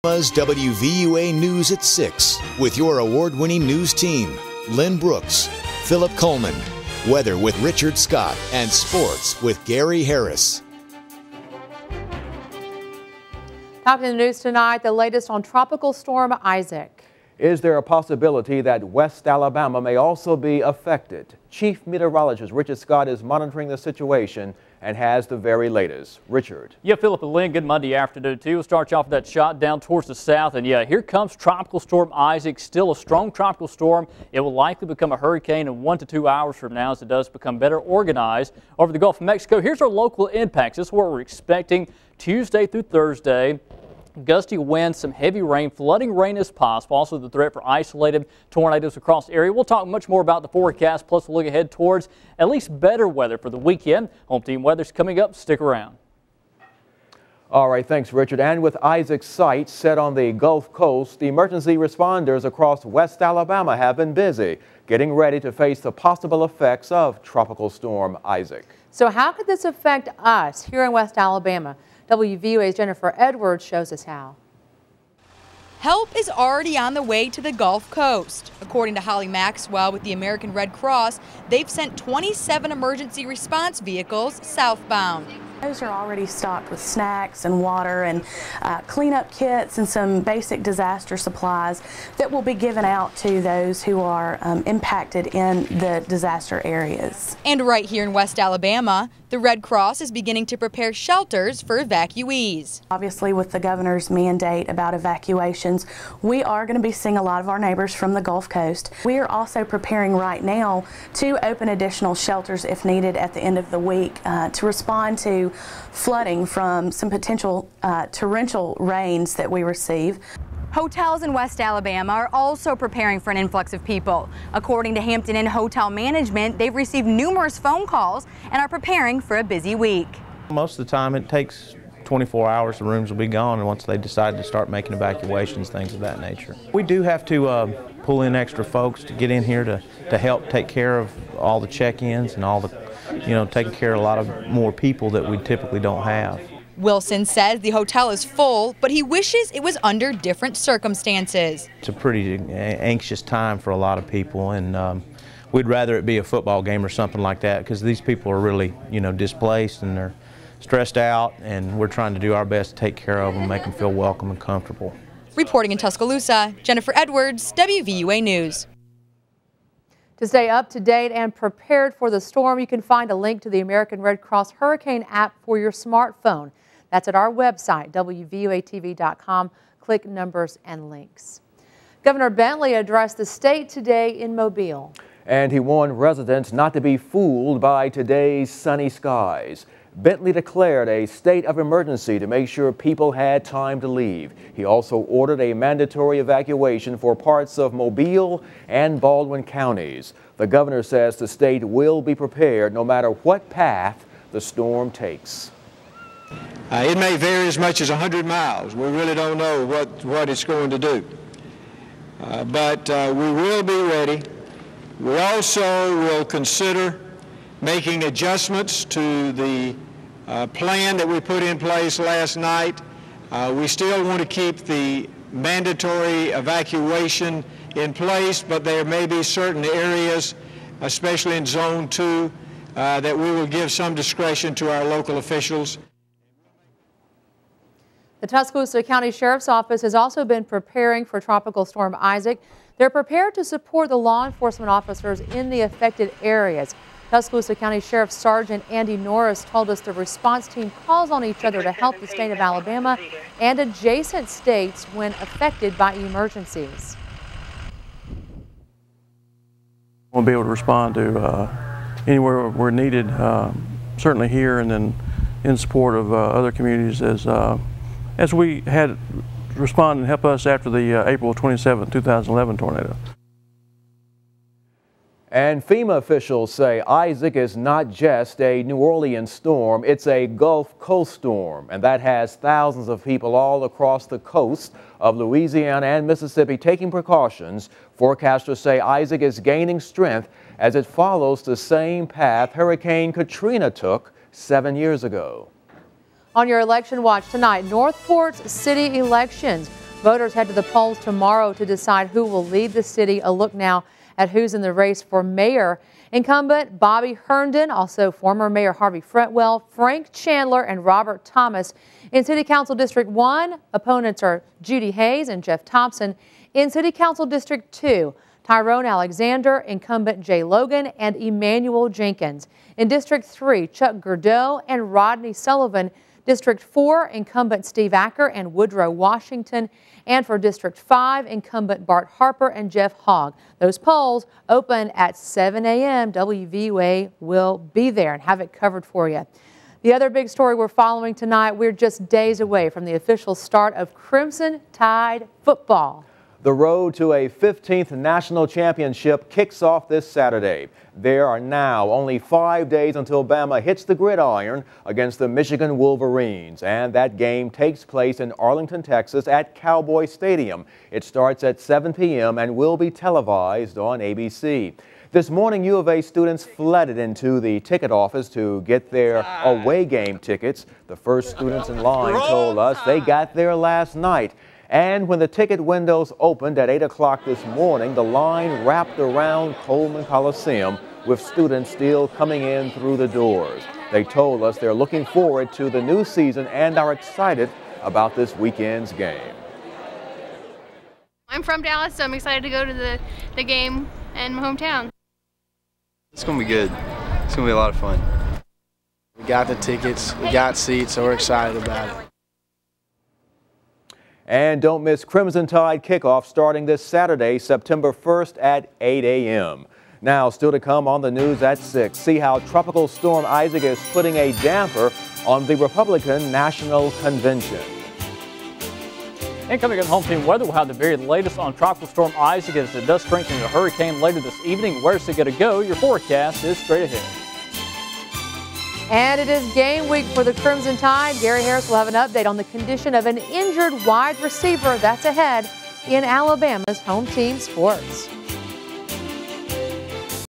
WVUA News at 6 with your award-winning news team, Lynn Brooks, Philip Coleman, weather with Richard Scott, and sports with Gary Harris. Top in the news tonight, the latest on Tropical Storm Isaac. Is there a possibility that West Alabama may also be affected? Chief Meteorologist Richard Scott is monitoring the situation and has the very latest. Richard. Yeah, Philip and Lynn, good Monday afternoon to you. We'll start you off with that shot down towards the south. And yeah, here comes Tropical Storm Isaac, still a strong tropical storm. It will likely become a hurricane in 1 to 2 hours from now as it does become better organized over the Gulf of Mexico. Here's our local impacts. This is what we're expecting Tuesday through Thursday. Gusty winds, some heavy rain, flooding rain is possible. Also the threat for isolated tornadoes across the area. We'll talk much more about the forecast, plus we'll look ahead towards at least better weather for the weekend. Home team weather's coming up. Stick around. All right, thanks, Richard. And with Isaac's sights set on the Gulf Coast, the emergency responders across West Alabama have been busy getting ready to face the possible effects of Tropical Storm Isaac. So how could this affect us here in West Alabama? WVUA's Jennifer Edwards shows us how. Help is already on the way to the Gulf Coast. According to Holly Maxwell with the American Red Cross, they've sent 27 emergency response vehicles southbound. Those are already stocked with snacks and water and cleanup kits and some basic disaster supplies that will be given out to those who are impacted in the disaster areas. And right here in West Alabama, the Red Cross is beginning to prepare shelters for evacuees. Obviously, with the governor's mandate about evacuations, we are going to be seeing a lot of our neighbors from the Gulf Coast. We are also preparing right now to open additional shelters if needed at the end of the week to respond to flooding from some potential torrential rains that we receive. Hotels in West Alabama are also preparing for an influx of people. According to Hampton Inn Hotel Management, they've received numerous phone calls and are preparing for a busy week. Most of the time it takes 24 hours, the rooms will be gone, and once they decide to start making evacuations, things of that nature. We do have to pull in extra folks to get in here to help take care of all the check-ins and all the, taking care of a lot of more people that we typically don't have. Wilson says the hotel is full, but he wishes it was under different circumstances. It's a pretty anxious time for a lot of people, and we'd rather it be a football game or something like that, because these people are really, displaced and they're stressed out, and we're trying to do our best to take care of them, make them feel welcome and comfortable. Reporting in Tuscaloosa, Jennifer Edwards, WVUA News. To stay up to date and prepared for the storm, you can find a link to the American Red Cross Hurricane app for your smartphone. That's at our website, WVUATV.com. Click numbers and links. Governor Bentley addressed the state today in Mobile. And he warned residents not to be fooled by today's sunny skies. Bentley declared a state of emergency to make sure people had time to leave. He also ordered a mandatory evacuation for parts of Mobile and Baldwin counties. The governor says the state will be prepared no matter what path the storm takes. It may vary as much as 100 miles. We really don't know what it's going to do. But we will be ready. We also will consider making adjustments to the plan that we put in place last night. We still want to keep the mandatory evacuation in place, but there may be certain areas, especially in Zone 2, that we will give some discretion to our local officials. The Tuscaloosa County Sheriff's Office has also been preparing for Tropical Storm Isaac. They're prepared to support the law enforcement officers in the affected areas. Tuscaloosa County Sheriff Sergeant Andy Norris told us the response team calls on each other to help the state of Alabama and adjacent states when affected by emergencies. We'll be able to respond to anywhere we're needed, certainly here, and then in support of other communities as we had respond and help us after the April 27, 2011 tornado. And FEMA officials say Isaac is not just a New Orleans storm, it's a Gulf Coast storm, and that has thousands of people all across the coast of Louisiana and Mississippi taking precautions. Forecasters say Isaac is gaining strength as it follows the same path Hurricane Katrina took 7 years ago. On your election watch tonight, Northport's city elections. Voters head to the polls tomorrow to decide who will lead the city. A look now at who's in the race for mayor. Incumbent Bobby Herndon, also former Mayor Harvey Fretwell, Frank Chandler, and Robert Thomas. In City Council District 1, opponents are Judy Hayes and Jeff Thompson. In City Council District 2, Tyrone Alexander, incumbent Jay Logan, and Emmanuel Jenkins. In District 3, Chuck Gurdeau and Rodney Sullivan. District 4, incumbent Steve Acker and Woodrow Washington. And for District 5, incumbent Bart Harper and Jeff Hogg. Those polls open at 7 a.m. WVUA will be there and have it covered for you. The other big story we're following tonight, we're just days away from the official start of Crimson Tide football. The road to a 15th national championship kicks off this Saturday. There are now only 5 days until Bama hits the gridiron against the Michigan Wolverines, and that game takes place in Arlington, Texas at Cowboy Stadium. It starts at 7 p.m. and will be televised on ABC. This morning, U of A students flooded into the ticket office to get their away game tickets. The first students in line told us they got there last night. And when the ticket windows opened at 8 o'clock this morning, the line wrapped around Coleman Coliseum with students still coming in through the doors. They told us they're looking forward to the new season and are excited about this weekend's game. I'm from Dallas, so I'm excited to go to the game in my hometown. It's going to be good. It's going to be a lot of fun. We got the tickets, we got seats, so we're excited about it. And don't miss Crimson Tide kickoff starting this Saturday, September 1st at 8 a.m. Now, still to come on the news at 6, see how Tropical Storm Isaac is putting a damper on the Republican National Convention. And coming on Home Team Weather, we'll have the very latest on Tropical Storm Isaac as it does strengthen into a hurricane later this evening. Where's it going to go? Your forecast is straight ahead. And it is game week for the Crimson Tide. Gary Harris will have an update on the condition of an injured wide receiver. That's ahead in Alabama's Home Team Sports.